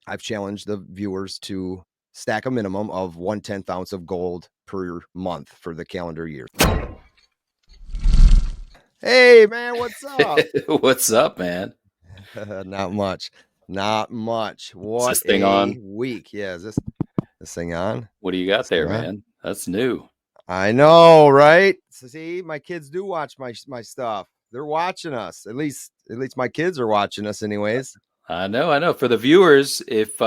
I've challenged the viewers to stack a minimum of 1/10 ounce of gold per month for the calendar year. Hey, man, what's up? What's up, man? Not much. Not much. Is What this thing a on? week. Yeah, is this thing on? What do you got This thing there, on? man? That's new. I know, right? So see, my kids do watch my stuff. They're watching us. At least my kids are watching us anyways. I know. For the viewers, if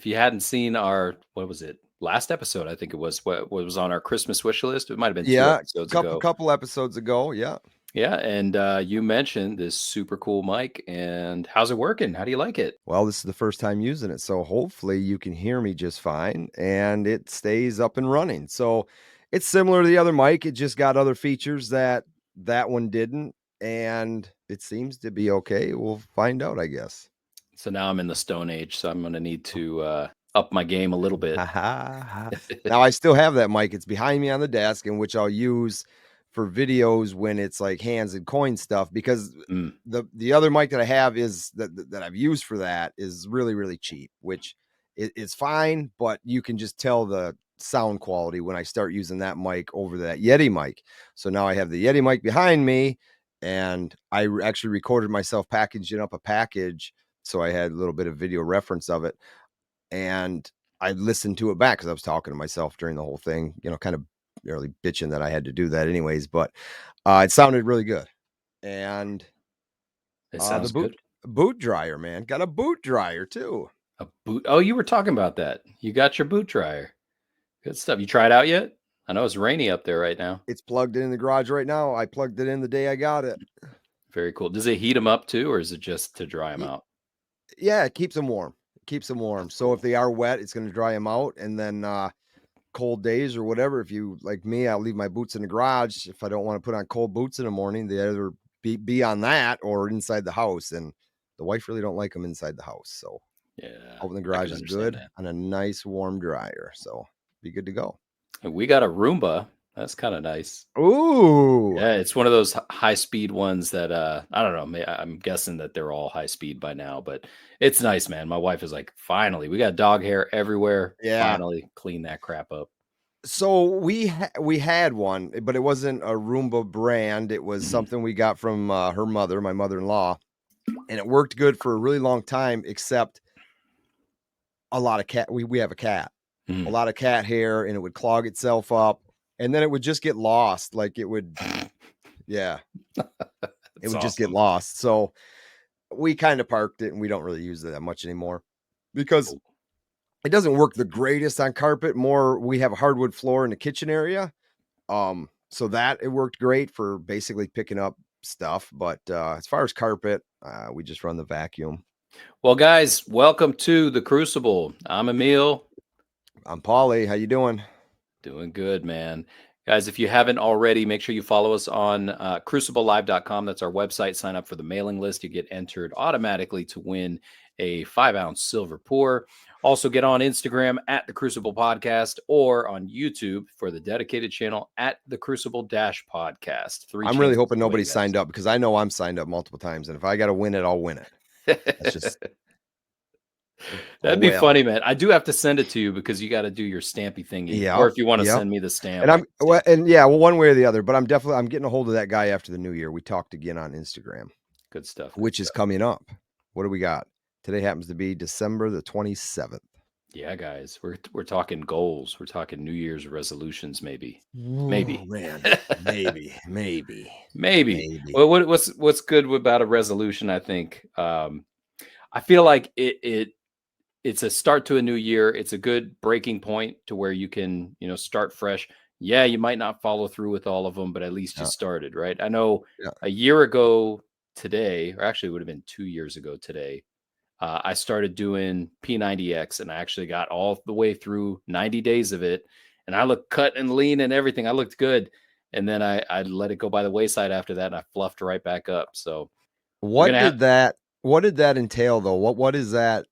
you hadn't seen our what was it? Last episode, I think it was what was on our Christmas wish list. It might have been two Yeah, episodes couple ago. couple episodes ago. Yeah. Yeah, and you mentioned this super cool mic, and how's it working? How do you like it? Well, this is the first time using it, so hopefully you can hear me just fine and it stays up and running. So it's similar to the other mic. It just got other features that one didn't, and it seems to be okay. We'll find out, I guess. So now I'm in the Stone Age, so I'm gonna need to up my game a little bit. Ha ha ha. Now I still have that mic. It's behind me on the desk, and which I'll use for videos when it's like hands and coin stuff, because Mm, the other mic that I have is that I've used for that is really, really cheap, which is fine, but you can just tell the sound quality when I start using that mic over that Yeti mic. So now I have the Yeti mic behind me, and I actually recorded myself packaging up a package, so I had a little bit of video reference of it, and I listened to it back because I was talking to myself during the whole thing, kind of really bitching that I had to do that anyways, but it sounded really good. And it the sounds good. boot dryer, man, got a boot dryer too. A boot. Oh, you were talking about that. You got your boot dryer. Good stuff. You tried out yet? I know it's rainy up there right now. It's plugged in the garage right now. I plugged it in the day I got it. Very cool. Does it heat them up too, or is it just to dry them Y- out? Yeah, it keeps them warm. It keeps them warm. That's So if cool. they are wet, it's going to dry them out. And then cold days or whatever, if you like me, I'll leave my boots in the garage. If I don't want to put on cold boots in the morning, they either be on that or inside the house. And the wife really don't like them inside the house. So Yeah, out in the I garage can is understand good that. on a nice warm dryer. So be good to go. And we got a Roomba. That's kind of nice. Ooh. Yeah, it's one of those high speed ones that I don't know. I'm guessing that they're all high speed by now, but it's nice, man. My wife is like, finally, we got dog hair everywhere. Yeah. Finally, clean that crap up. So we had one, but it wasn't a Roomba brand. It was Mhm. something we got from her mother, my mother-in-law, and it worked good for a really long time, except a lot of cat. We have a cat, a Mhm. lot of cat hair, and it would clog itself up, and then it would just get lost. Like it would, yeah, it That's would just get awesome. lost. So we kind of parked it, and we don't really use it that much anymore because Cool. it doesn't work the greatest on carpet. More, we have a hardwood floor in the kitchen area. So that it worked great for basically picking up stuff. But as far as carpet, we just run the vacuum. Well, guys, welcome to the Crucible. I'm Emil. I'm Paulie. How you doing? Doing good, man. Guys, if you haven't already, make sure you follow us on cruciblelive.com. That's our website. Sign up for the mailing list. You get entered automatically to win a 5-ounce silver pour. Also, get on Instagram at the Crucible Podcast or on YouTube for the dedicated channel at the Crucible Podcast. Three I'm really chances hoping to nobody win, signed up because I know I'm signed up multiple times, and if I got to win it, I'll win it. That's guys. just oh That'd be well. funny, man. I do have to send it to you because you got to do your stampy thingy. Or Yep, if you want to yep. send me the stamp, And I I'm can well, stamp it. and yeah, well, one way or the other. But I'm getting a hold of that guy after the new year. We talked again on Instagram, Good stuff. Good which is stuff. coming up. What do we got? Today happens to be December the 27th. Yeah, guys, we're talking goals. We're talking New Year's resolutions, maybe, Oh maybe, man, maybe. maybe. Well, what's good about a resolution? I think I feel like it's a start to a new year. It's a good breaking point to where you can start fresh. Yeah, you might not follow through with all of them, but at least you Yeah, started, right? I know yeah. a year ago today, or actually it would have been 2 years ago today. I started doing P90X and I actually got all the way through 90 days of it. And I looked cut and lean and everything. I looked good. And then I let it go by the wayside after that and I fluffed right back up. So we're What going to have did that what did that entail though? What is that?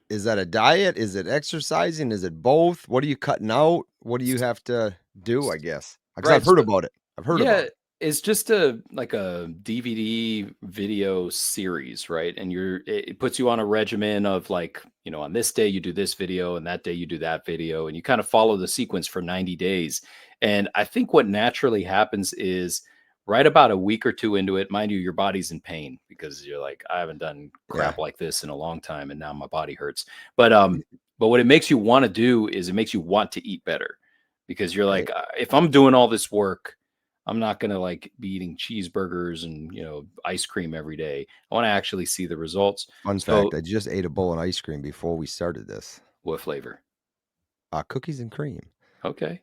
Is that a diet? Is it exercising? Is it both? What are you cutting out? What do you have to do, I guess? Because I've right. heard about it. I've heard Yeah, about it. it's just a like a DVD video series, right? And it puts you on a regimen of like, on this day you do this video and that day you do that video, and you kind of follow the sequence for 90 days. And I think what naturally happens is right about a week or two into it, mind you, your body's in pain because you're like, I haven't done Yeah. crap like this in a long time and now my body hurts. But what it makes you want to do is it makes you want to eat better, because you're Right. like, if I'm doing all this work, I'm not going to like be eating cheeseburgers and, ice cream every day. I want to actually see the results. Fun So fact, I just ate a bowl of ice cream before we started this. what flavor? Cookies and cream. Okay.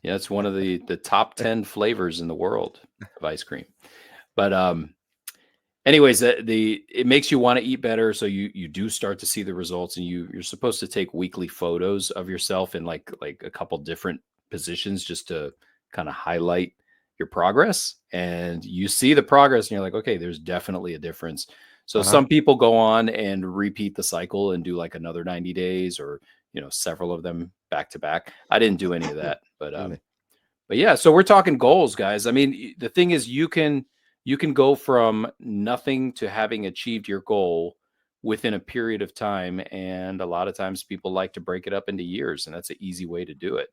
Yeah, it's one of the top 10 flavors in the world of ice cream. But anyways, it makes you want to eat better, so you do start to see the results, and you're supposed to take weekly photos of yourself in like a couple different positions just to kind of highlight your progress, and you see the progress and you're like, okay, there's definitely a difference. So Uh-huh. some people go on and repeat the cycle and do like another 90 days, or several of them back to back. I didn't do any of that, but Excuse me. yeah, so we're talking goals, guys. I mean, the thing is, you can go from nothing to having achieved your goal within a period of time, and a lot of times people like to break it up into years, and that's an easy way to do it.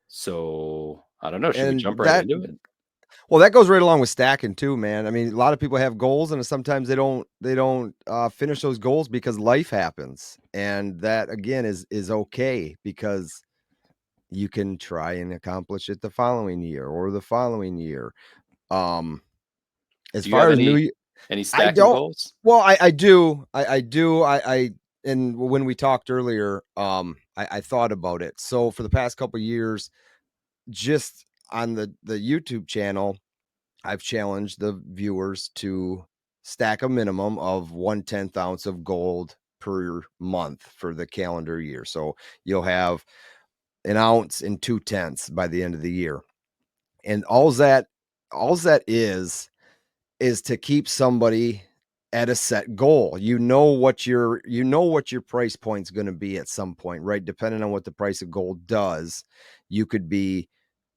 So I don't know. Should we And jump right that into it? well, that goes right along with stacking too, man. I mean, a lot of people have goals and sometimes they don't finish those goals because life happens. And that again is okay because you can try and accomplish it the following year or the following year. Um as Do you have far as any I stacking don't goals? well, I do. I do. I and when we talked earlier, I thought about it. So for the past couple years, just on the YouTube channel, I've challenged the viewers to stack a minimum of 1/10 ounce of gold per month for the calendar year. So you'll have an ounce and 2/10 by the end of the year. And all that is to keep somebody at a set goal. You know what your price point's going to be at some point, right? Depending on what the price of gold does, you could be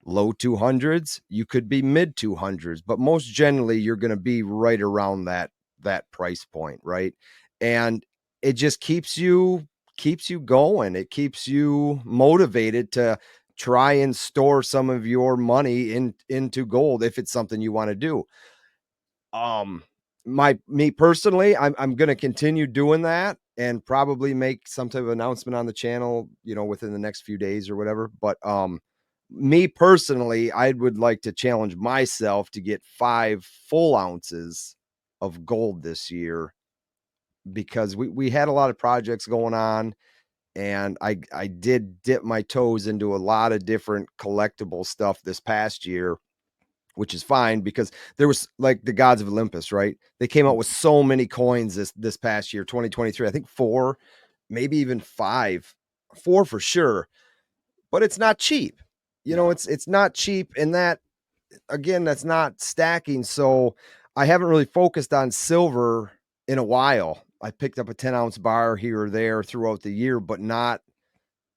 low 200s, you could be mid 200s, but most generally you're going to be right around that price point, right? And it just keeps you going. It keeps you motivated to try and store some of your money into gold if it's something you want to do. um me personally, I'm going to continue doing that and probably make some type of announcement on the channel, within the next few days or whatever. But me personally, I would like to challenge myself to get 5 full ounces of gold this year, because we had a lot of projects going on, and I did dip my toes into a lot of different collectible stuff this past year, which is fine because there was like the gods of Olympus, right? They came out with Mhm. so many coins this past year, 2023. I think four, maybe even five, four for sure. But it's not cheap. No. It's not cheap, and that again, that's not stacking. So I haven't really focused on silver in a while. I picked up a 10-ounce bar here or there throughout the year, but not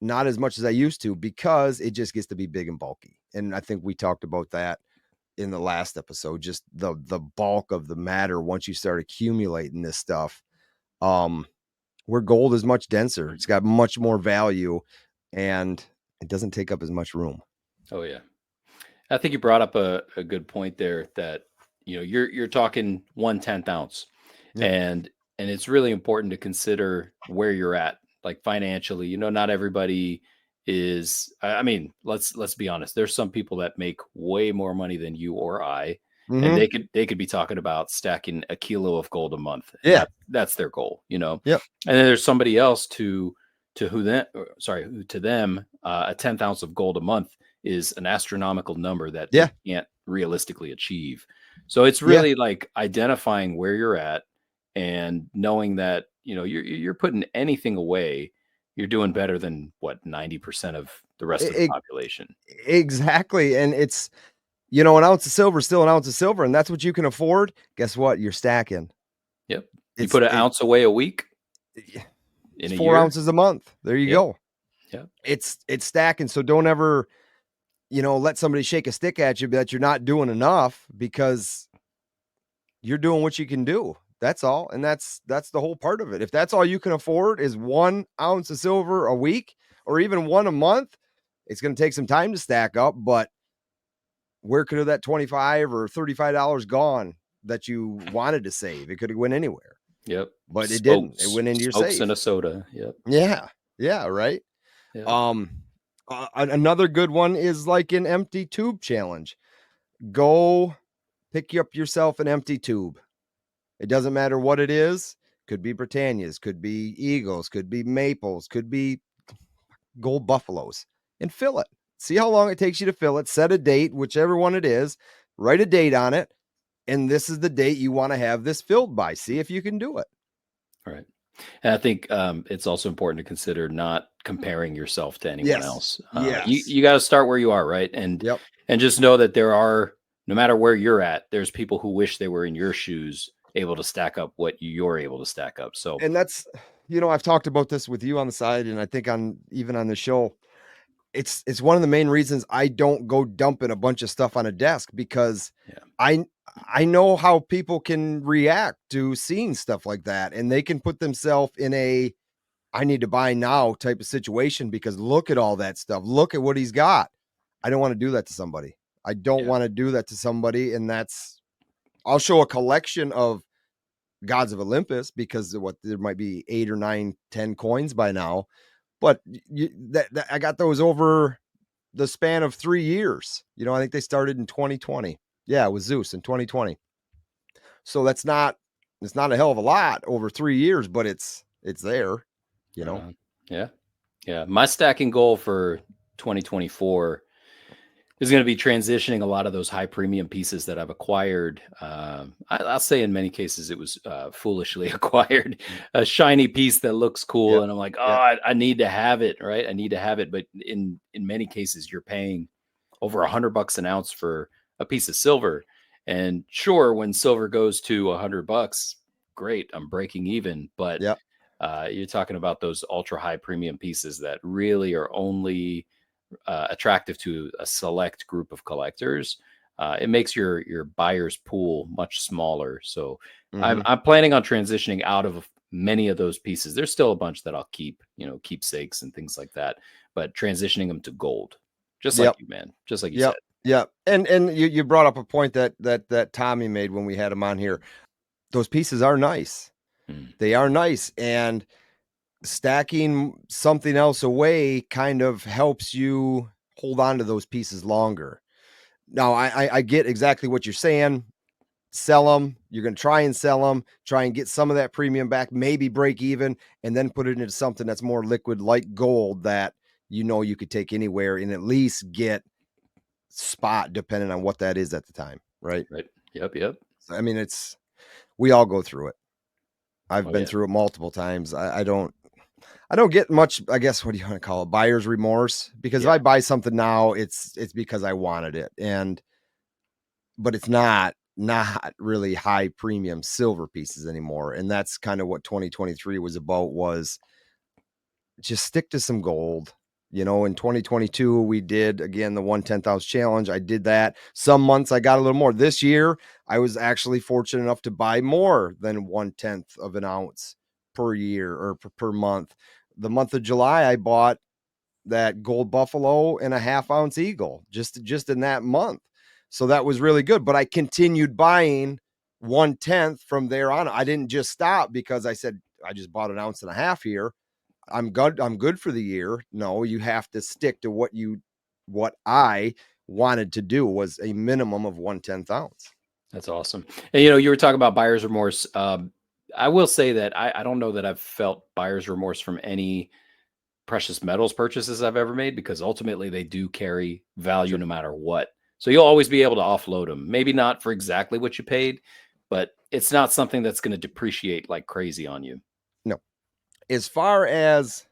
as much as I used to because it just gets to be big and bulky. And I think we talked about that in the last episode, just the bulk of the matter once you start accumulating this stuff. um where gold is much denser, it's got much more value, and it doesn't take up as much room. Oh yeah. I think you brought up a good point there, that you're talking 1/10 ounce, Yeah. and it's really important to consider where you're at, like financially. Not everybody is. I mean, let's be honest. There's some people that make way more money than you or I, and Mm-hmm. they could be talking about stacking a kilo of gold a month, and Yeah. that's their goal. Yep. And then there's somebody else who to them, a 10th ounce of gold a month is an astronomical number that they Yeah. can't realistically achieve. So it's Yeah. really like identifying where you're at and knowing that, you're putting anything away, you're doing better than what 90% of the rest of the E- population. exactly. And it's, an ounce of silver is still an ounce of silver, and that's what you can afford. Guess what? You're stacking. Yep. You it's put an it, ounce away a week in it's a 4 year. ounces a month. There you Yep. go. Yep. It's stacking. So don't ever, let somebody shake a stick at you that you're not doing enough, because you're doing what you can do. That's all. And that's the whole part of it. If that's all you can afford is 1 ounce of silver a week or even one a month, it's going to take some time to stack up, but where could have that 25 or $35 gone that you wanted to save? It could have went anywhere, Yep. but it didn't. It Smokes, went into your smokes and a safe. soda. Yep. Yeah. Yeah, right. Yep. Um Another good one is like an empty tube challenge. Go pick up yourself an empty tube. It doesn't matter what it is. Could be Britannias, could be Eagles, could be Maples, could be Gold Buffaloes, and fill it. See how long it takes you to fill it. Set a date, whichever one it is. Write a date on it. And this is the date you want to have this filled by. See if you can do it. Right. And I think it's also important to consider not comparing yourself to anyone Yes. else. You Yes. you got to start where you are, right? Yep. And just know that there are, no matter where you're at, there's people who wish they were in your shoes, able to stack up what you're able to stack up. So And that's, I've talked about this with you on the side, and I think even on the show, it's one of the main reasons I don't go dumping a bunch of stuff on a desk, because yeah, I I know how people can react to seeing stuff like that, and they can put themselves in a I need to buy now type of situation because look at all that stuff. Look at what he's got. I don't want to do that to somebody. I don't yeah, want to do that to somebody. And I'll show a collection of Gods of Olympus because of what there might be 8 or 9, 10 coins by now. But I got those over the span of 3 years. I think they started in 2020. Yeah, it was Zeus in 2020. So it's not a hell of a lot over 3 years, but it's there, you right know. on. Yeah, yeah. My stacking goal for 2024 is going to be transitioning a lot of those high premium pieces that I've acquired. I'll say in many cases it was foolishly acquired, a shiny piece that looks cool, Yep. and I'm like, oh, Yep. I need to have it, right? I need to have it. But in many cases, you're paying over $100 an ounce for a piece of silver, and sure, when silver goes to $100, great, I'm breaking even. But Yep. you're talking about those ultra high premium pieces that really are only attractive to a select group of collectors. It makes your buyer's pool much smaller. So I'm, Mhm. I'm planning on transitioning out of many of those pieces. There's still a bunch that I'll keep, keepsakes and things like that, but transitioning them to gold, just like Yep. you, man, just like you said. Yep. Yep. And you brought up a point that Tommy made when we had him on here. Those pieces are nice. Mm, They are nice, and stacking something else away kind of helps you hold on to those pieces longer. Now, I get exactly what you're saying. Sell them. You're going to try and sell them, try and get some of that premium back, maybe break even, and then put it into something that's more liquid like gold that you could take anywhere and at least get spot depending on what that is at the time, right? right. Yep. Yep. So, I mean, we all go through it. I've Oh been yeah. through it multiple times. I don't get much, I guess, what do you want to call it? Buyer's remorse. Because if Yeah. I buy something now, it's because I wanted it. But it's not really high premium silver pieces anymore. And that's kind of what 2023 was about, was just stick to some gold. In 2022, we did again the 1/10,000 challenge. I did that. Some months I got a little more. This year, I was actually fortunate enough to buy more than 1/10 of an ounce per year or per month. The month of July, I bought that gold buffalo and a half-ounce eagle just in that month. So that was really good. But I continued buying 1/10 from there on. I didn't just stop because I said I just bought an ounce and a half here. I'm good for the year. No, you have to stick to what I wanted to do was a minimum of 1/10 ounce. That's awesome. And you were talking about buyer's remorse. I will say that I don't know that I've felt buyer's remorse from any precious metals purchases I've ever made, because ultimately they do carry value Sure. no matter what. So you'll always be able to offload them. Maybe not for exactly what you paid, but it's not something that's going to depreciate like crazy on you. No. As far as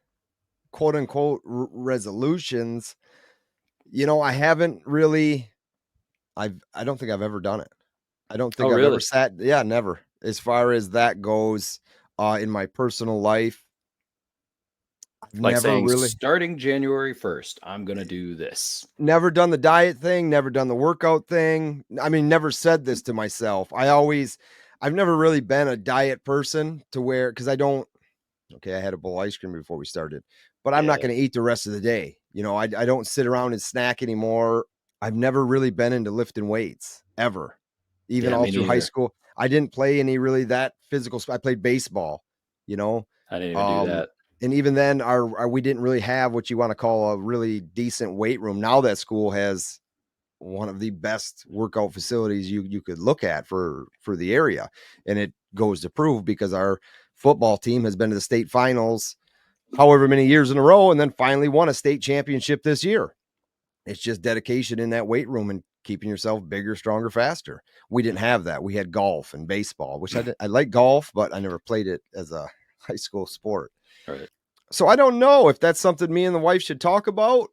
quote unquote resolutions, I haven't really I don't think I've ever done it. I don't Oh, think I've ever really? sat yeah, never. As far as that goes, in my personal life, I've Like never saying, really starting January 1st, I'm going to do this. never done the diet thing, never done the workout thing. I mean, never said this to myself. I've never really been a diet person to where, because I don't, okay, I had a bowl of ice cream before we started, but I'm not Yeah. going to eat the rest of the day. I don't sit around and snack anymore. I've never really been into lifting weights ever, even Yeah, all me through high neither. school. I didn't play any really that physical. I played baseball, you know, I didn't even do um, that. and even then, our we didn't really have what you want to call a really decent weight room. Now that school has one of the best workout facilities you could look at for the area, and it goes to prove because our football team has been to the state finals however many years in a row and then finally won a state championship this year. It's just dedication in that weight room and keeping yourself bigger, stronger, faster. We didn't have that. We had golf and baseball, which I like golf, but I never played it as a high school sport. Right. So I don't know if that's something me and the wife should talk about,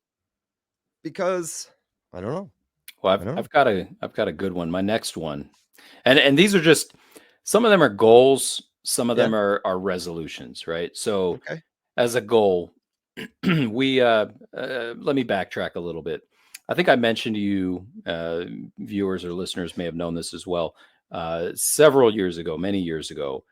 because I don't know. Well, I don't know. I've got a good one. My next one, and these are just some of them are goals, some of Yeah. them are resolutions, right? So Okay. as a goal, we let me backtrack a little bit. I think I mentioned to you, viewers or listeners may have known this as well. Several years ago, many years ago,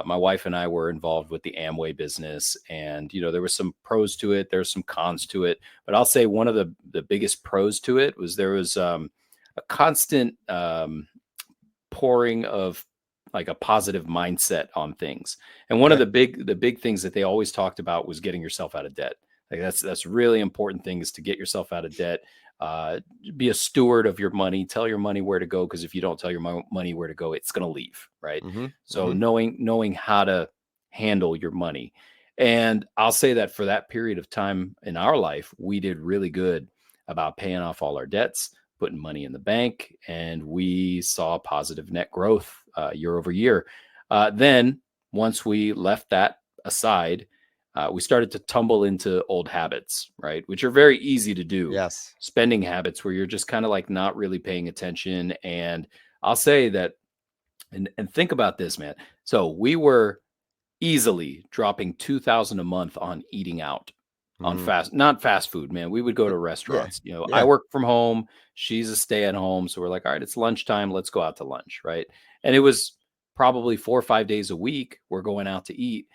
my wife and I were involved with the Amway business, and there was some pros to it, there's some cons to it. But I'll say one of the biggest pros to it was there was a constant pouring of like a positive mindset on things. And one of Okay. the big things that they always talked about was getting yourself out of debt. Like that's really important thing is to get yourself out of debt. Uh, be a steward of your money. Tell your money where to go, because if you don't tell your money where to go, it's going to leave, right? Mm-hmm. So Mm-hmm. knowing how to handle your money. And I'll say that for that period of time in our life, we did really good about paying off all our debts, putting money in the bank, and we saw positive net growth year over year. Then, once we left that aside, we started to tumble into old habits, right? Which are very easy to do. Yes. Spending habits where you're just kind of like not really paying attention. And I'll say that, and think about this, man. So we were easily dropping 2,000 a month on eating out, on Mm-hmm. not fast food, man. We would go to Yeah. restaurants. I Yeah. work from home, she's a stay at home, so we're like, all right, it's lunchtime, let's go out to lunch, right? And it was probably 4 or 5 days a week we're going out to eat,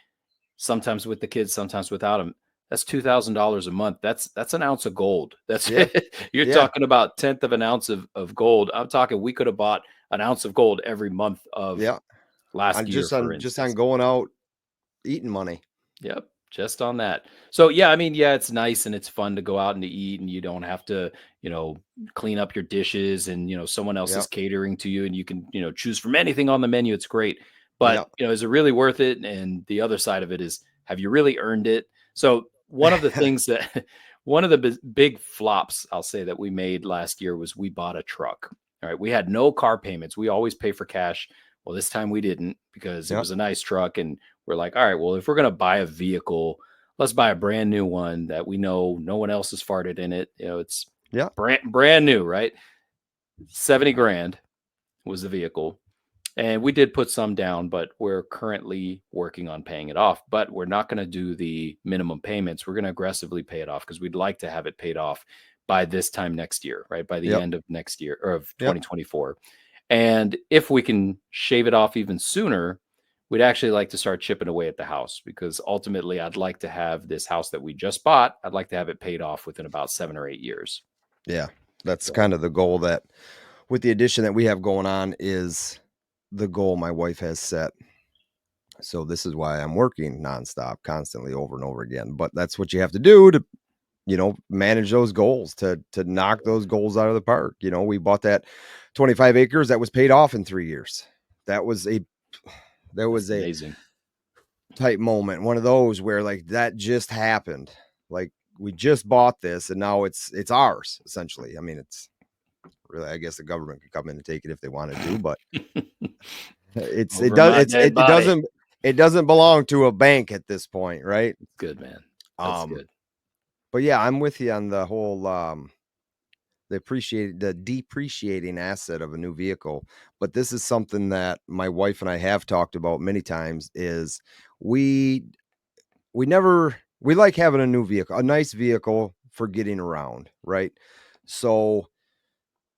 sometimes with the kids, sometimes without them. That's $2,000 a month. That's an ounce of gold. That's Yeah. you're Yeah. talking about tenth of an ounce of gold. I'm talking we could have bought an ounce of gold every month of Yeah. last On year, just for on just on instance. going out eating money. Yep, just on that. So yeah, I mean, yeah, it's nice and it's fun to go out and to eat, and you don't have to, you know, clean up your dishes, and someone else Yeah. is catering to you, and you can, choose from anything on the menu. It's great. Yeah. But, is it really worth it? And the other side of it is, have you really earned it? So one of the things that one of the big flops I'll say that we made last year was we bought a truck. All right, we had no car payments. We always pay for cash. Well, this time we didn't, because it Yeah. was a nice truck, and we're like, all right, well, if we're going to buy a vehicle, let's buy a brand new one that we know no one else has farted in it. It's Yeah. brand new, right? 70 grand was the vehicle. And we did put some down, but we're currently working on paying it off. But we're not going to do the minimum payments. We're going to aggressively pay it off, because we'd like to have it paid off by this time next year, right? By the Yep. end of next year, or of Yep. 2024. And if we can shave it off even sooner, we'd actually like to start chipping away at the house, because ultimately I'd like to have this house that we just bought, I'd like to have it paid off within about 7 or 8 years. Yeah. That's So kind of the goal, that with the addition that we have going on, is the goal my wife has set. So this is why I'm working nonstop, constantly, over and over again. But that's what you have to do to, manage those goals, to knock those goals out of the park. We bought that 25 acres that was paid off in 3 years. That was a there that's was a amazing. type moment, one of those where like that just happened. Like, we just bought this and now it's ours, essentially. I mean, it's really, I guess the government could come in and take it if they wanted to, but it's it Over does my it's dead it body. doesn't it doesn't belong to a bank at this point, right? It's good, man. That's Um, good. but yeah, I'm with you on the whole the depreciating asset of a new vehicle. But this is something that my wife and I have talked about many times, is we we like having a new vehicle, a nice vehicle for getting around, right? So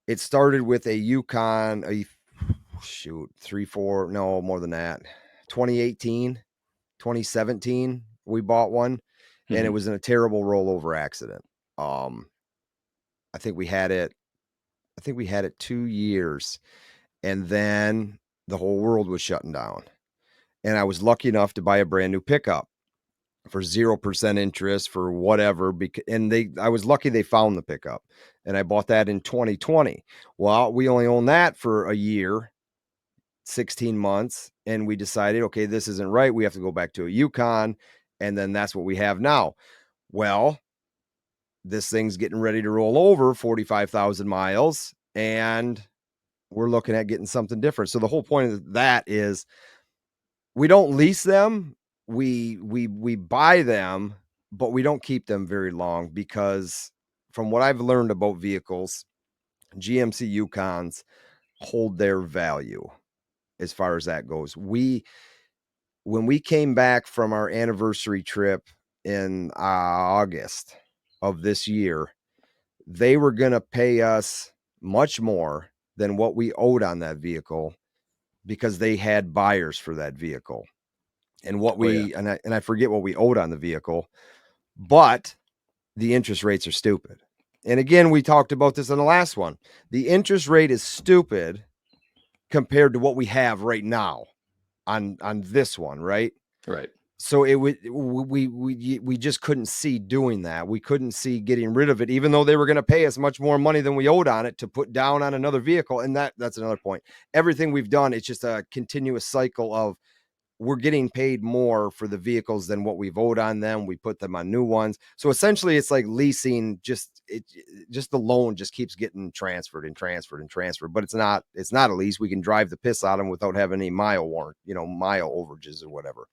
it started with a Yukon, shoot, 3, 4, no, more than that. 2018, 2017, we bought one, and it Mhm. was in a terrible rollover accident. Um, I think we had it. I think we had it 2 years, and then the whole world was shutting down. And I was lucky enough to buy a brand new pickup for 0% interest for whatever. And I was lucky they found the pickup, and I bought that in 2020. Well, we only owned that for a year, 16 months, and we decided, okay, this isn't right. We have to go back to a Yukon, and then that's what we have now. Well, this thing's getting ready to roll over 45,000 miles, and we're looking at getting something different. So the whole point of that is we don't lease them. We buy them, but we don't keep them very long because from what I've learned about vehicles, GMC Yukons hold their value as far as that goes. When we came back from our anniversary trip in August of this year, they were going to pay us much more than what we owed on that vehicle because they had buyers for that vehicle. And what Oh, yeah. we and I forget what we owed on the vehicle, but the interest rates are stupid. And again, we talked about this in the last one. The interest rate is stupid compared to what we have right now on this one, right? Right. So it would we just couldn't see doing that. We couldn't see getting rid of it, even though they were going to pay us much more money than we owed on it to put down on another vehicle. And that's another point. Everything we've done, it's just a continuous cycle of we're getting paid more for the vehicles than what we've owed on them. We put them on new ones. So essentially it's like leasing, just the loan just keeps getting transferred and transferred and transferred, but it's not a lease. We can drive the piss out of them without having any mile warrant, mile overages or whatever.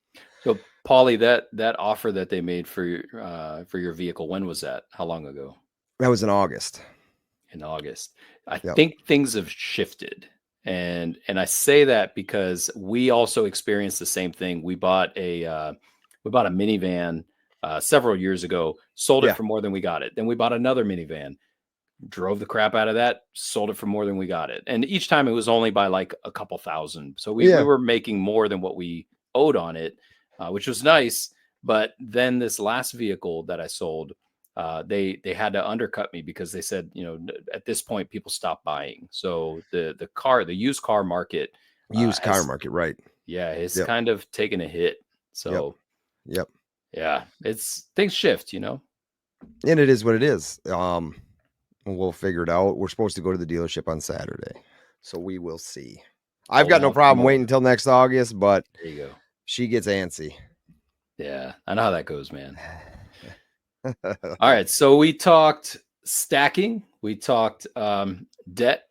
So, Paulie, that offer that they made for your vehicle, when was that? How long ago? That was in August. In August. I Yep. think things have shifted. And I say that because we also experienced the same thing. We bought a minivan several years ago, sold it Yeah. for more than we got it. Then we bought another minivan, drove the crap out of that, sold it for more than we got it. And each time it was only by like a couple thousand. So we Yeah. were making more than what we owed on it, which was nice. But then this last vehicle that I sold, they had to undercut me because they said, at this point people stop buying. So the used car market Used car has, market. Right. yeah, it's Yep. kind of taken a hit. Yep. So Yep. yeah, it's things shift. And it is what it is. We'll figure it out. We're supposed to go to the dealership on Saturday, so we will see. I've Hold got no out for problem waiting more. until next August, but There you go. she gets antsy. Yeah, I know how that goes, man. All right, so we talked stacking, we talked debt.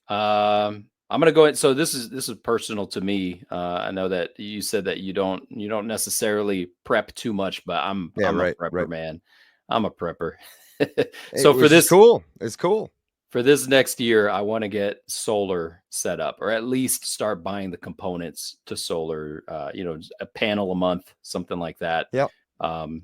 I'm gonna go ahead. So this is personal to me. I know that you said that you don't necessarily prep too much, but I'm Yeah, I'm a right, prepper, right. man. I'm a prepper. Hey, So for which is this cool. It's cool. for this next year, I want to get solar set up, or at least start buying the components to solar. A panel a month, something like that. Yep. Um,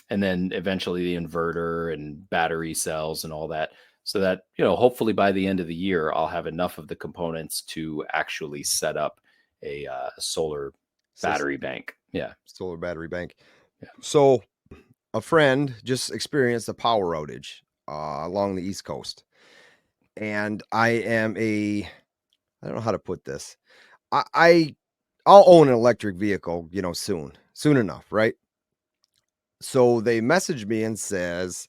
and then eventually the inverter and battery cells and all that, so that hopefully by the end of the year I'll have enough of the components to actually set up a solar battery bank. Yeah, Solar battery bank. yeah. So a friend just experienced a power outage along the East Coast, and I don't know how to put this. I'll own an electric vehicle, soon enough, right? So they messaged me and says,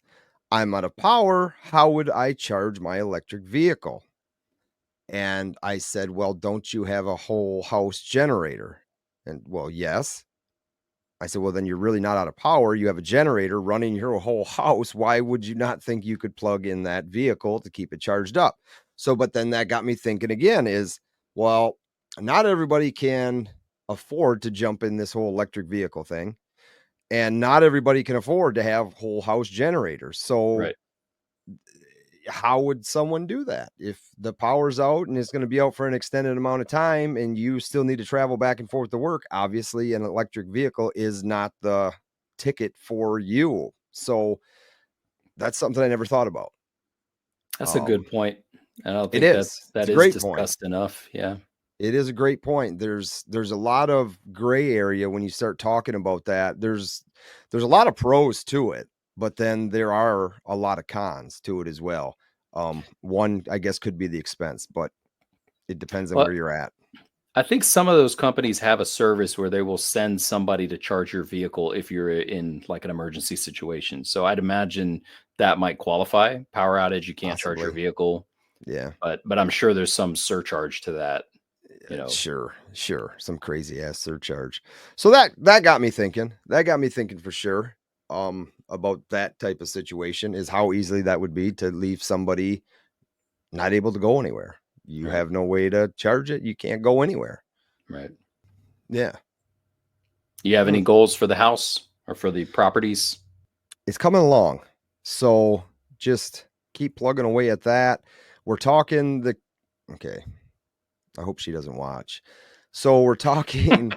I'm out of power. How would I charge my electric vehicle? And I said, well, don't you have a whole house generator? And well, yes. I said, well, then you're really not out of power. You have a generator running your whole house. Why would you not think you could plug in that vehicle to keep it charged up? So, but then that got me thinking again well, not everybody can afford to jump in this whole electric vehicle thing. And not everybody can afford to have whole house generators. So Right. how would someone do that if the power's out and it's going to be out for an extended amount of time and you still need to travel back and forth to work? Obviously an electric vehicle is not the ticket for you. So that's something I never thought about. That's a good point. I don't It think is, that's it's that a is great point. discussed enough. Yeah. It is a great point. There's a lot of gray area when you start talking about that. There's a lot of pros to it, but then there are a lot of cons to it as well. One, I guess, could be the expense, but it depends on Well, where you're at. I think some of those companies have a service where they will send somebody to charge your vehicle if you're in like an emergency situation. So I'd imagine that might qualify. Power outage, you can't charge your Possibly. vehicle, Yeah. but I'm sure there's some surcharge to that, you know. Sure. Some crazy ass surcharge. So that got me thinking. That got me thinking for sure. About that type of situation is how easily that would be to leave somebody not able to go anywhere. You Right. have no way to charge it. You can't go anywhere. Right. Yeah. You have any Mm. goals for the house or for the properties? It's coming along. So just keep plugging away at that. We're talking okay. I hope she doesn't watch. So we're talking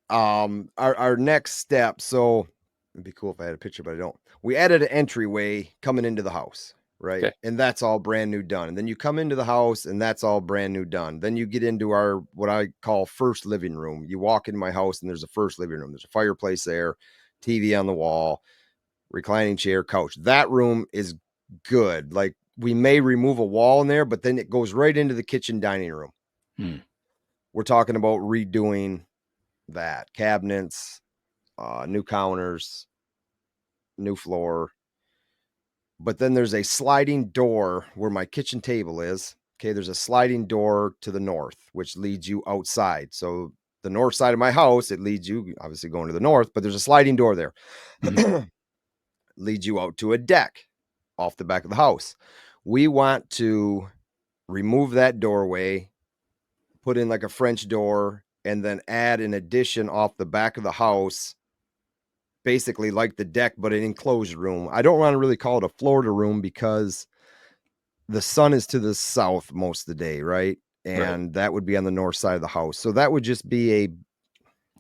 our next step. So it'd be cool if I had a picture, but I don't. We added an entryway coming into the house, right? Okay. And that's all brand new done. And then you come into the house and that's all brand new done. Then you get into our what I call first living room. You walk in my house and there's a first living room. There's a fireplace there, TV on the wall, reclining chair, couch. That room is good. Like we may remove a wall in there, but then it goes right into the kitchen dining room. Hmm. We're talking about redoing that cabinets, new counters, new floor. But then there's a sliding door where my kitchen table is. Okay, there's a sliding door to the north, which leads you outside. So the north side of my house, it leads you obviously going to the north, but there's a sliding door there. Mhm. Leads you out to a deck off the back of the house. We want to remove that doorway, put in like a French door, and then add an addition off the back of the house, basically like the deck, but an enclosed room. I don't want to really call it a Florida room because the sun is to the south most of the day, right? Right. And that would be on the north side of the house. So that would just be a,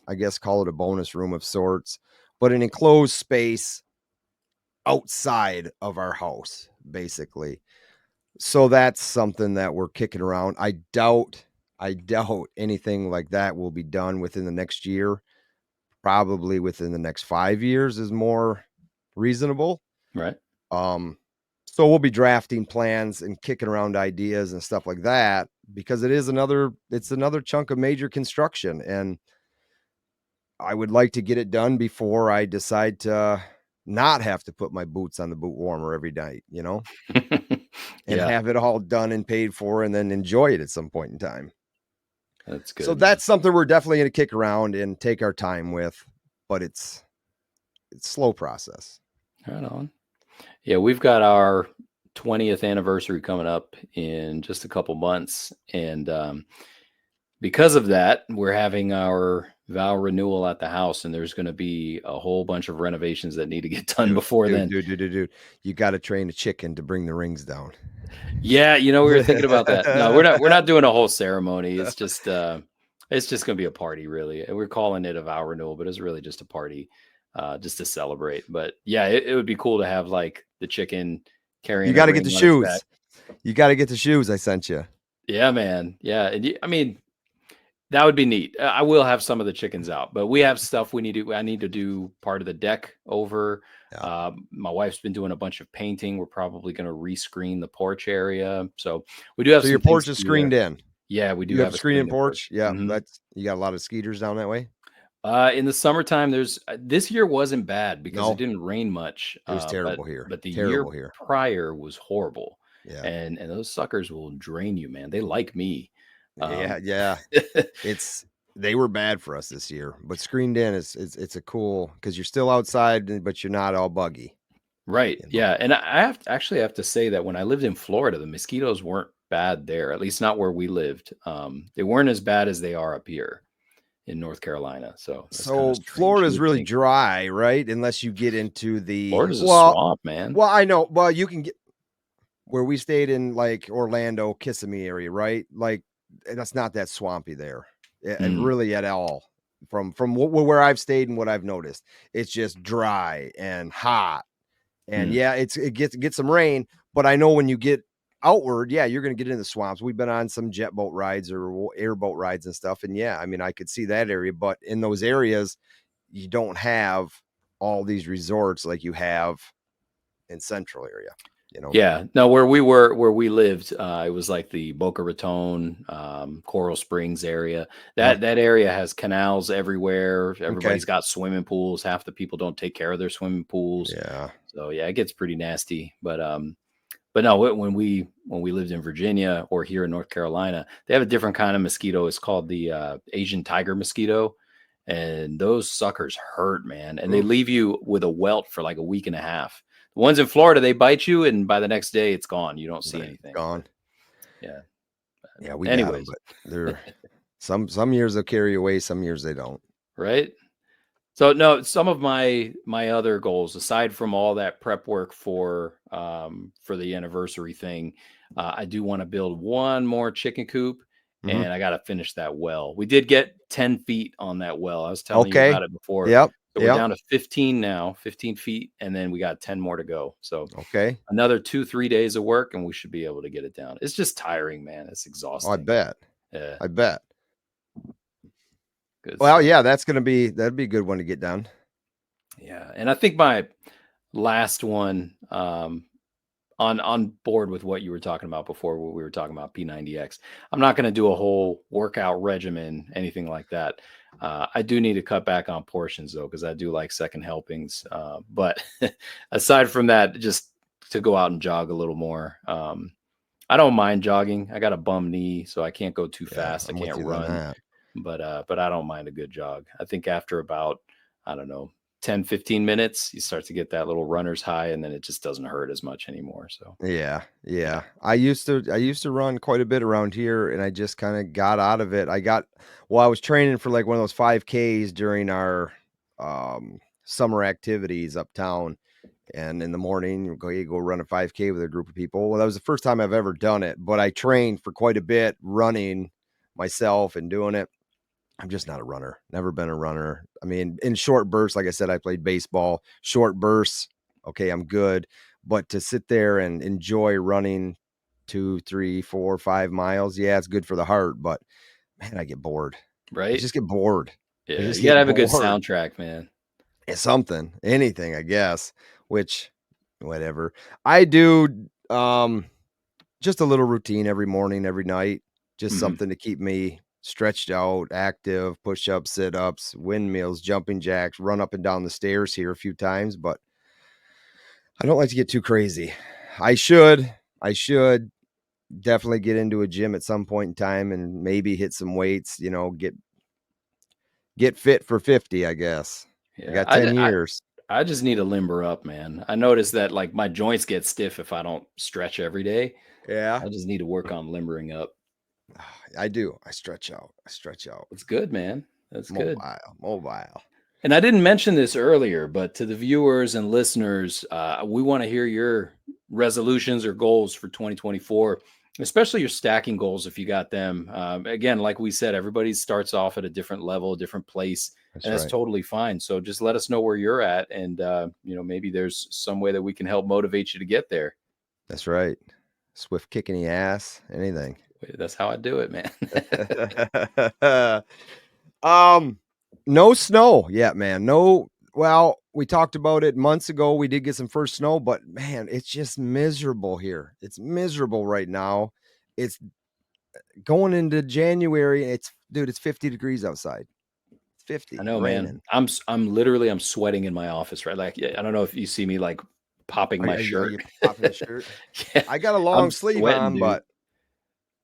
I guess, call it a bonus room of sorts, but an enclosed space outside of our house, basically. So that's something that we're kicking around. I doubt anything like that will be done within the next year. Probably within the next 5 years is more reasonable. Right. Um, so we'll be drafting plans and kicking around ideas and stuff like that because it's another chunk of major construction. And I would like to get it done before I decide to not have to put my boots on the boot warmer every night, and Yeah, have it all done and paid for and then enjoy it at some point in time. that's So good, man. that's something we're definitely going to kick around and take our time with, but it's slow process. Right on. Yeah, we've got our 20th anniversary coming up in just a couple months, and because of that, we're having our vow renewal at the house, and there's going to be a whole bunch of renovations that need to get done Dude, before dude, then. dude, dude, dude, dude. You got to train a chicken to bring the rings down. Yeah, we were thinking about that. No, we're not doing a whole ceremony. It's just going to be a party, really. And we're calling it a vow renewal, but it's really just a party, just to celebrate. But yeah, it would be cool to have like the chicken You carrying a got to get ring the on its back. shoes. You got to get the shoes I sent you. Yeah, man. Yeah, and I mean, that would be neat. I will have some of the chickens out, but we have stuff we need to. I need to do part of the deck over. Yeah. My wife's been doing a bunch of painting. We're probably going to rescreen the porch area. So we do have So your some things porch to is do there. screened in. Yeah, we do You have a have a screened in screened-in porch. porch. Yeah, Mhm. that's you got a lot of skeeters down that way. In the summertime, there's this year wasn't bad because it No, didn't rain much, it was but terrible here. but the year Terrible here. prior was horrible, Yeah. and those suckers will drain you, man. They like me. Yeah, Um, yeah. It's they were bad for us this year, but screened in is it's a cool because you're still outside, but you're not all buggy. right, You know. yeah, and I have to say that when I lived in Florida, the mosquitoes weren't bad there, at least not where we lived. They weren't as bad as they are up here in North Carolina, so that's kind of So strange. You Florida's would really think dry, right? Unless you get into the Florida's a swamp, man. well, I know. Well, you can get where we stayed in like Orlando, Kissimmee area, right? Like that's not that swampy there, Mm, really at all. From where I've stayed and what I've noticed, it's just dry and hot, and mm, yeah, it gets some rain. But I know when you get outward, yeah, you're going to get in the swamps. We've been on some jet boat rides or airboat rides and stuff. And yeah, I mean, I could see that area, but in those areas, you don't have all these resorts like you have in central area, you know? Yeah, no, where we lived, it was like the Boca Raton, Coral Springs area. Uh-huh. That area has canals everywhere. Okay. Everybody's got swimming pools. Half the people don't take care of their swimming pools. Yeah. So yeah, it gets pretty nasty. But no, when we lived in Virginia or here in North Carolina, they have a different kind of mosquito. It's called the Asian tiger mosquito, and those suckers hurt, man. And they Oof. leave you with a welt for like a week and a half. The ones in Florida, they bite you, and by the next day, it's gone. You don't see Right. anything. But Gone. yeah. Yeah, we got them, Anyways, but they're some years they'll carry away, some years they don't. right? So no, some of my other goals, aside from all that prep work for the anniversary thing, I do want to build one more chicken coop, Hmm. and I got to finish that well. We did get 10 feet on that well. I was telling you Okay. about it before. Yep. So we're Yep. down to 15 now, 15 feet, and then we got 10 more to go. So Okay. another 2-3 days of work, and we should be able to get it down. It's just tiring, man. It's Oh, I exhausting. bet. Yeah, I bet. good Well, stuff. yeah, that'd be a good one to get done. Yeah, and I think my last one, on board with what you were talking about before, what we were talking about P90X. I'm not going to do a whole workout regimen, anything like that. I do need to cut back on portions though, because I do like second helpings. But aside from that, just to go out and jog a little more. I don't mind jogging. I got a bum knee, so I can't go too Yeah, fast. I I'm with can't you on run, that. but I don't mind a good jog. I think after about, I don't know, 10-15 minutes, you start to get that little runner's high, and then it just doesn't hurt as much anymore. So Yeah, yeah, yeah. I used to run quite a bit around here and I just kind of got out of it. I was training for like one of those 5Ks during our summer activities uptown. And in the morning, you go run a 5K with a group of people. Well, that was the first time I've ever done it, but I trained for quite a bit running myself and doing it. I'm just not a runner. Never been a runner. I mean, in short bursts, like I said, I played baseball. Short bursts, okay, I'm good. But to sit there and enjoy running 2, 3, 4, 5 miles, yeah, it's good for the heart. But man, I get bored. I right. just get bored. I Yeah, just you gotta get have a good bored. soundtrack, man. It's something, anything, I guess. Which, whatever. I do. Just a little routine every morning, every night, just Hmm. something to keep me stretched out, active, push ups, sit ups, windmills, jumping jacks, run up and down the stairs here a few times, but I don't like to get too crazy. I should definitely get into a gym at some point in time and maybe hit some weights, get fit for 50, I guess. I Yeah, got 10 years. I just need to limber up, man. I notice that like my joints get stiff if I don't stretch every day. Yeah. I just need to work on limbering up. I do. I stretch out. I stretch out. That's good, man. That's good. Mobile, mobile. And I didn't mention this earlier, but to the viewers and listeners, we want to hear your resolutions or goals for 2024, especially your stacking goals if you got them. Again, like we said, everybody starts off at a different level, a different place, That's and that's right. totally fine. So just let us know where you're at, and maybe there's some way that we can help motivate you to get there. That's right. Swift kick in the ass, anything. That's how I do it, man. um, no snow yet, man. No, well, we talked about it months ago. We did get some first snow, but man, it's just miserable here. It's miserable right now. It's going into January. It's 50 degrees outside. It's I 50, know, man. raining. I'm literally I'm sweating in my office, right? Like I don't know if you see me like popping Are, my are you are shirt. you popping the shirt? Yeah, I got a I'm long sleeve sweating, on, dude. but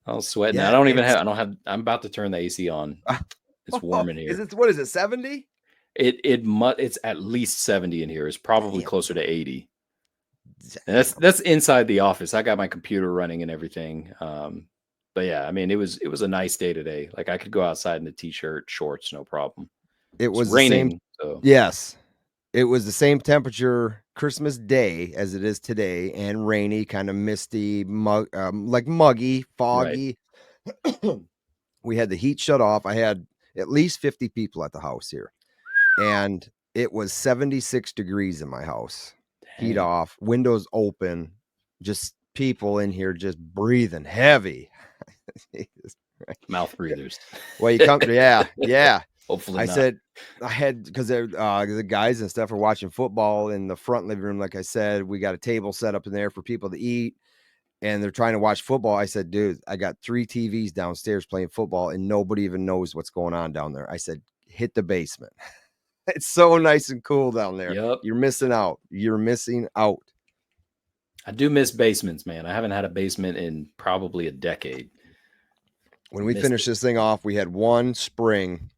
I'm sweating. yeah, I don't have I'm about to turn the AC on. It's warm in is here. it what is it, 70? It's at least 70 in here. It's probably Damn. closer to 80. And Damn. that's inside the office. I got my computer running and everything. But yeah, I mean it was a nice day today. Like I could go outside in a t-shirt, shorts, no problem. It It's was the same. raining, so Yes. It was the same temperature Christmas Day as it is today, and rainy, kind of misty, like muggy, right. foggy. We had the heat shut off. I had at least 50 people at the house here, and it was 76 degrees in my house. Heat Dang. off, windows open, just people in here just breathing heavy. Mouth breathers. Well, you come, yeah. Hopefully I not. said I had because the guys and stuff are watching football in the front living room. Like I said, we got a table set up in there for people to eat, and they're trying to watch football. I said, dude, I got 3 TVs downstairs playing football, and nobody even knows what's going on down there. I said, hit the basement. It's so nice and cool down there. Yep. You're missing out. You're missing out. I do miss basements, man. I haven't had a basement in probably a decade. When we finish this thing off, we had one spring,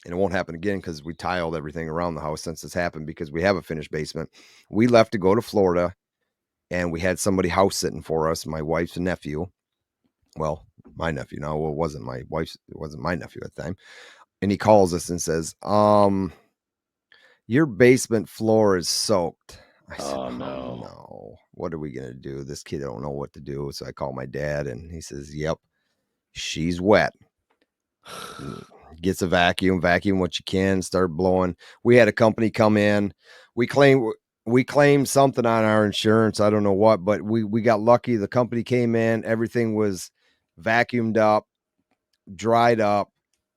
and it won't happen again because we tiled everything around the house since this happened because we have a finished basement. We left to go to Florida, and we had somebody house sitting for us, my wife's nephew. Well, my nephew now. Well, it wasn't my wife's, it wasn't my nephew at the time. And he calls us and says, your basement floor is soaked. I said, oh no, what are we going to do? This kid don't know what to do. So I call my dad, and he says, yep, she's wet. Gets a vacuum what you can, start blowing. We had a company come in. We claimed something on our insurance. I don't know what, but we got lucky. The company came in, everything was vacuumed up, dried up,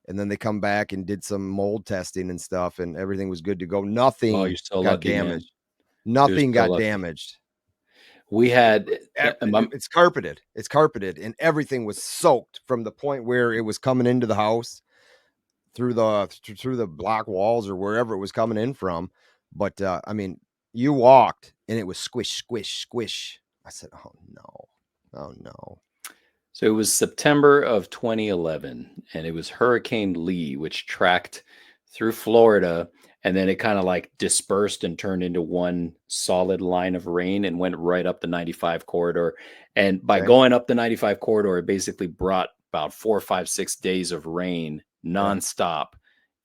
and then they come back and did some mold testing and stuff, and everything was good to go. Nothing you're so got lucky, damaged. Man. Nothing So got lucky. damaged. We had it's carpeted. It's carpeted, and everything was soaked from the point where it was coming into the house through the block walls or wherever it was coming in from. But I mean, you walked and it was squish, squish, squish. I said, oh no. So it was September of 2011, and it was Hurricane Lee, which tracked through Florida, and then it kind of like dispersed and turned into one solid line of rain and went right up the 95 corridor. And by going up the 95 corridor, it basically brought about 4, 5, 6 days of rain nonstop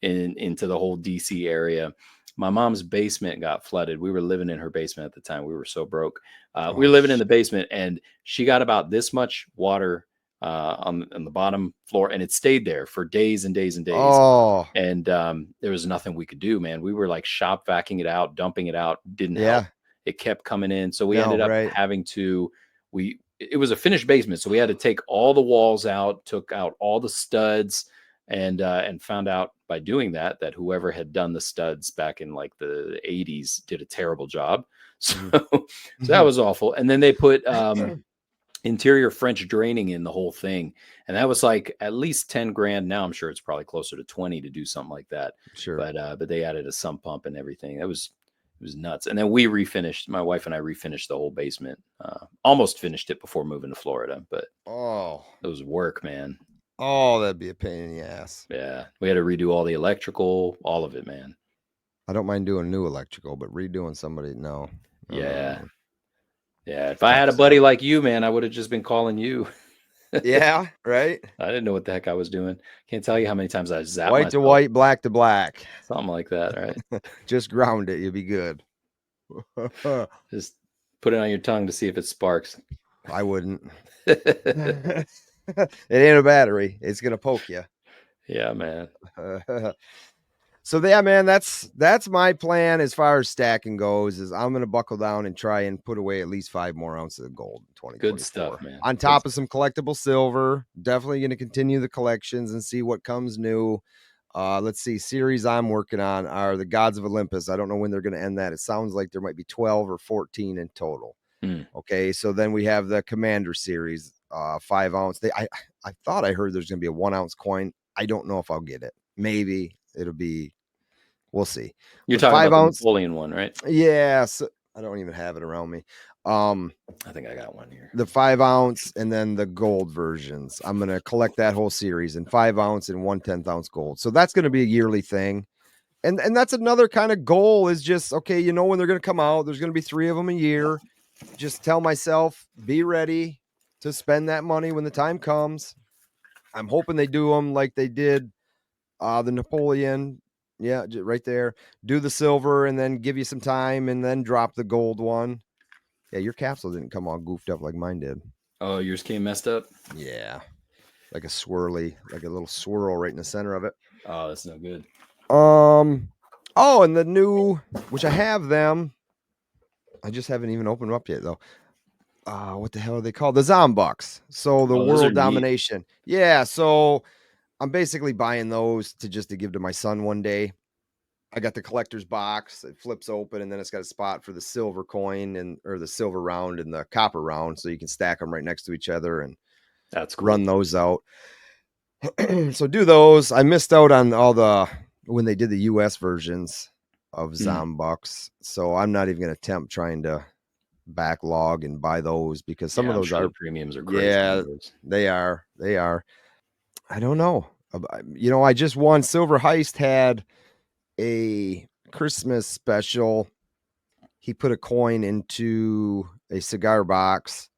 into the whole DC area. My mom's basement got flooded. We were living in her basement at the time. We were so broke. We were living in the basement, and she got about this much water on the bottom floor, and it stayed there for days and days and days. Oh, and there was nothing we could do, man. We were like shop vacuuming it out, dumping it out. Didn't help. It kept coming in, so we ended up having to. It was a finished basement, so we had to take all the walls out, took out all the studs, and found out by doing that whoever had done the studs back in like the 80s did a terrible job. So, so that was awful. And then they put interior French draining in the whole thing, and that was like at least 10 grand. Now I'm sure it's probably closer to 20 to do something like that. Sure. But they added a sump pump and everything. It was nuts. And then we refinished. My wife and I refinished the whole basement. Almost finished it before moving to Florida, but it was work, man. Oh, that'd be a pain in the ass. Yeah, we had to redo all the electrical, all of it, man. I don't mind doing new electrical, but redoing somebody, no. Yeah. Yeah, if I had a buddy like you, man, I would have just been calling you. Yeah, right? I didn't know what the heck I was doing. Can't tell you how many times I zapped white to white, black to black. Something like that, right? Just ground it, you'll be good. Just put it on your tongue to see if it sparks. I wouldn't. It ain't a battery. It's gonna poke you. Yeah, man. So yeah, man, that's my plan as far as stacking goes. Is I'm gonna buckle down and try and put away at least 5 more ounces of gold in 2024. Good stuff, man. On top of some collectible silver. Definitely gonna continue the collections and see what comes new. Let's see. Series I'm working on are the Gods of Olympus. I don't know when they're gonna end that. It sounds like there might be 12 or 14 in total. Okay, so then we have the Commander series, 5 ounce. I thought I heard there's gonna be a 1 ounce coin. I don't know if I'll get it. Maybe it'll be. We'll see. You're talking 5 about ounce, the Napoleon one, right? Yeah. So I don't even have it around me. I think I got one here. The 5 ounce and then the gold versions. I'm gonna collect that whole series in 5 ounce and 1/10 ounce gold. So that's gonna be a yearly thing. And that's another kind of goal is just okay, you know when they're gonna come out. There's gonna be 3 of them a year. Just tell myself, be ready to spend that money when the time comes. I'm hoping they do them like they did the Napoleon. Yeah, right there. Do the silver and then give you some time and then drop the gold one. Yeah, your capsule didn't come all goofed up like mine did. Oh, yours came messed up? Yeah. Like a swirly, like a little swirl right in the center of it. Oh, that's no good. Oh, and the new, which I have them. I just haven't even opened them up yet, though. what the hell are they called? The Zombucks. So the Oh, those are world neat. domination. Yeah. So I'm basically buying those to give to my son one day. I got the collector's box. It flips open, and then it's got a spot for the silver coin or the silver round and the copper round, so you can stack them right next to each other and That's run cool. those out. So do those. I missed out on all when they did the US versions of Mm. Zombucks, so I'm not even going to attempt trying to backlog and buy those because some Yeah, of I'm those sure are, the premiums are crazy on yeah, those. they are. I don't know. I just won. Silver Heist had a Christmas special. He put a coin into a cigar box,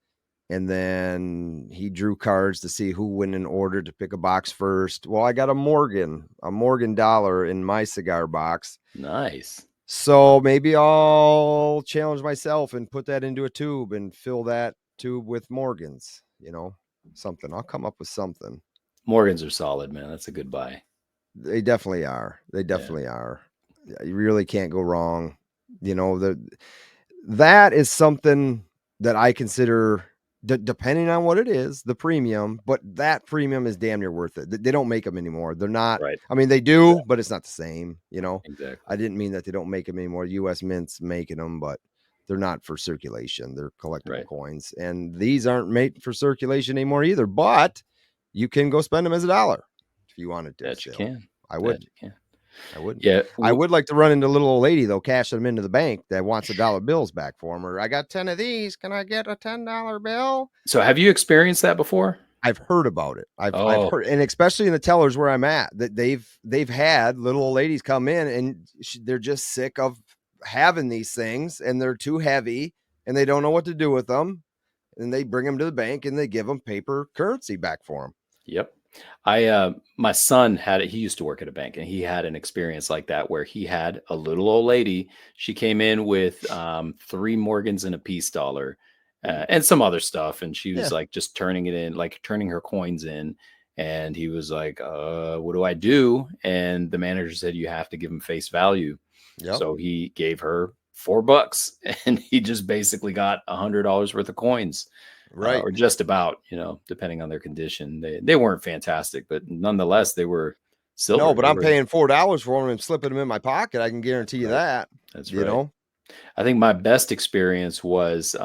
and then he drew cards to see who went in order to pick a box first. Well, I got a Morgan dollar in my cigar box. Nice. So maybe I'll challenge myself and put that into a tube and fill that tube with Morgans, something. I'll come up with something. Morgans are solid, man. That's a good buy. They definitely are. They Yeah. definitely are. Yeah, you really can't go wrong. That is something that I consider, depending on what it is, the premium, but that premium is damn near worth it. They don't make them anymore. They're not, Right. I mean, they do, Exactly. but it's not the same. I Exactly. didn't mean that they don't make them anymore. US Mint's making them, but they're not for circulation. They're collectible Right. coins. And these aren't made for circulation anymore either, but you can go spend them as a dollar if you wanted to Bet you still. can. I Bet would. you can. I wouldn't. Yeah. I would like to run into a little old lady though, cash them into the bank that wants $1 bills back for them. Or I got 10 of these. Can I get a $10 bill? So have you experienced that before? I've heard about it. I've Oh, heard, and especially in the tellers where I'm at, that they've had little old ladies come in and they're just sick of having these things and they're too heavy and they don't know what to do with them. And they bring them to the bank and they give them paper currency back for them. yep. My son he used to work at a bank and he had an experience like that where he had a little old lady. She came in with 3 Morgans and a peace dollar and some other stuff. And she was Yeah. like just turning it in, like turning her coins in. And he was like, what do I do? And the manager said, you have to give him face value. Yep. So he gave her $4 and he just basically got $100 worth of coins. Right. Or just about, depending on their condition. They weren't fantastic, but nonetheless, they were No, silver. but They I'm were paying $4 for them and slipping them in my pocket. I can guarantee you right. that, That's you right. know? I think my best experience was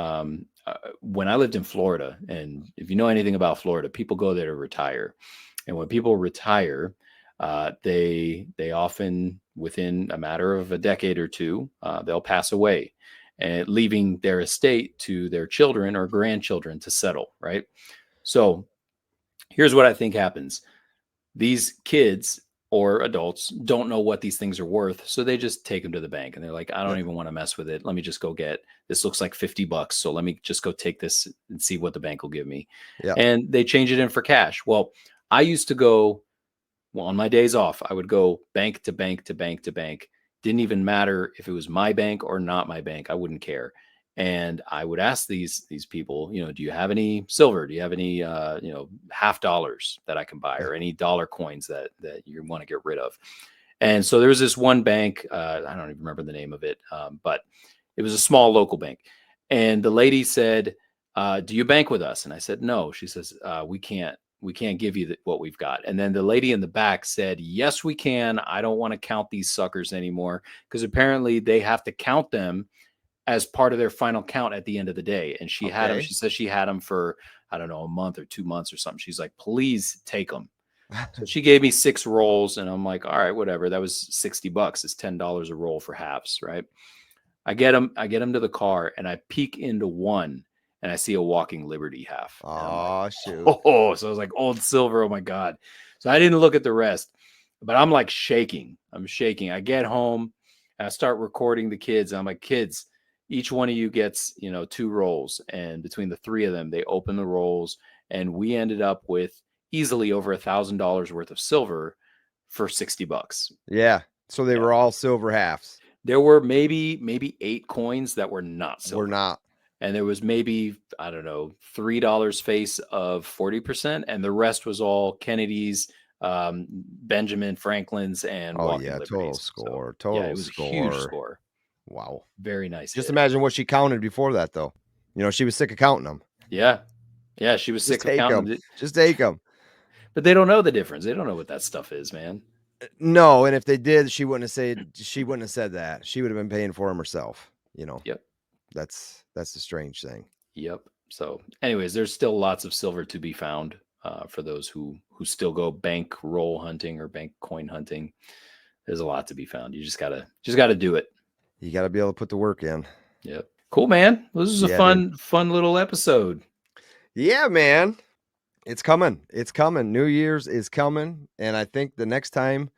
when I lived in Florida. And if you know anything about Florida, people go there to retire. And when people retire, they often within a matter of a decade or two, they'll pass away, and leaving their estate to their children or grandchildren to settle. Right. So here's what I think happens. These kids or adults don't know what these things are worth. So they just take them to the bank and they're like, I Yeah. don't even want to mess with it. Let me just go get this. Looks like $50. So let me just go take this and see what the bank will give me. Yeah. And they change it in for cash. Well, I used to go, well, on my days off, I would go bank to bank to bank to bank. Didn't even matter if it was my bank or not my bank. I wouldn't care. And I would ask these people, do you have any silver? Do you have any half dollars that I can buy, Yeah. or any dollar coins that you want to get rid of? And so there was this one bank, I don't even remember the name of it, but it was a small local bank. And the lady said, do you bank with us? And I said, no. She says, we can't give you what we've got. And then the lady in the back said, yes, we can. I don't want to count these suckers anymore, because apparently they have to count them as part of their final count at the end of the day. And she had them. Okay. She says she had them for, I don't know, a month or 2 months or something. She's like, please take them. So she gave me 6 rolls, and I'm like, all right, whatever. That was $60. It's $10 a roll for halves, right? I get them to the car, and I peek into one, and I see a Walking Liberty half, and I'm like, Oh, shoot. oh, so I was like, old silver, oh my god. So I didn't look at the rest, but I'm like shaking. I'm shaking. I get home, and I start recording the kids. I'm like, kids, each one of you gets 2 rolls, and between the three of them, they open the rolls, and we ended up with easily over $1,000 worth of silver for $60. Yeah. So they Yeah. were all silver halves. There were maybe 8 coins that were not We're silver. not. And there was maybe, I don't know, $3 face of 40%. And the rest was all Kennedy's, Benjamin Franklin's, and Oh, Walking yeah. Total Liberties. So score. yeah, Total it was a huge score. score. Wow. Very nice Just hit. imagine what she counted before that, though. She was sick of counting them. Yeah. Yeah. She was Just sick of take counting them. them. Just take them. But they don't know the difference. They don't know what that stuff is, man. No, and if they did, she wouldn't have said that. She would have been paying for them herself. Yep. That's the strange thing. Yep. So, anyways, there's still lots of silver to be found for those who still go bank roll hunting or bank coin hunting. There's a lot to be found. You just gotta do it. You got to be able to put the work in. Yep. Cool, man. This is a Yeah, dude. fun little episode. Yeah, man. It's coming. It's coming. New Year's is coming, and I think the next time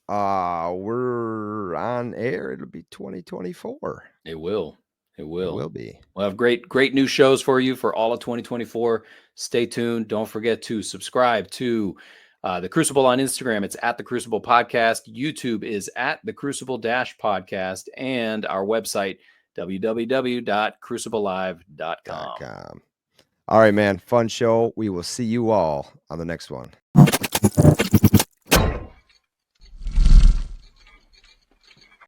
we're on air, it'll be 2024. It will. It will. It will be. We'll have great new shows for you for all of 2024. Stay tuned. Don't forget to subscribe to the Crucible on Instagram. It's at the Crucible Podcast. YouTube is at the Crucible Podcast, and our website www.cruciblelive.com. All right, man. Fun show. We will see you all on the next one.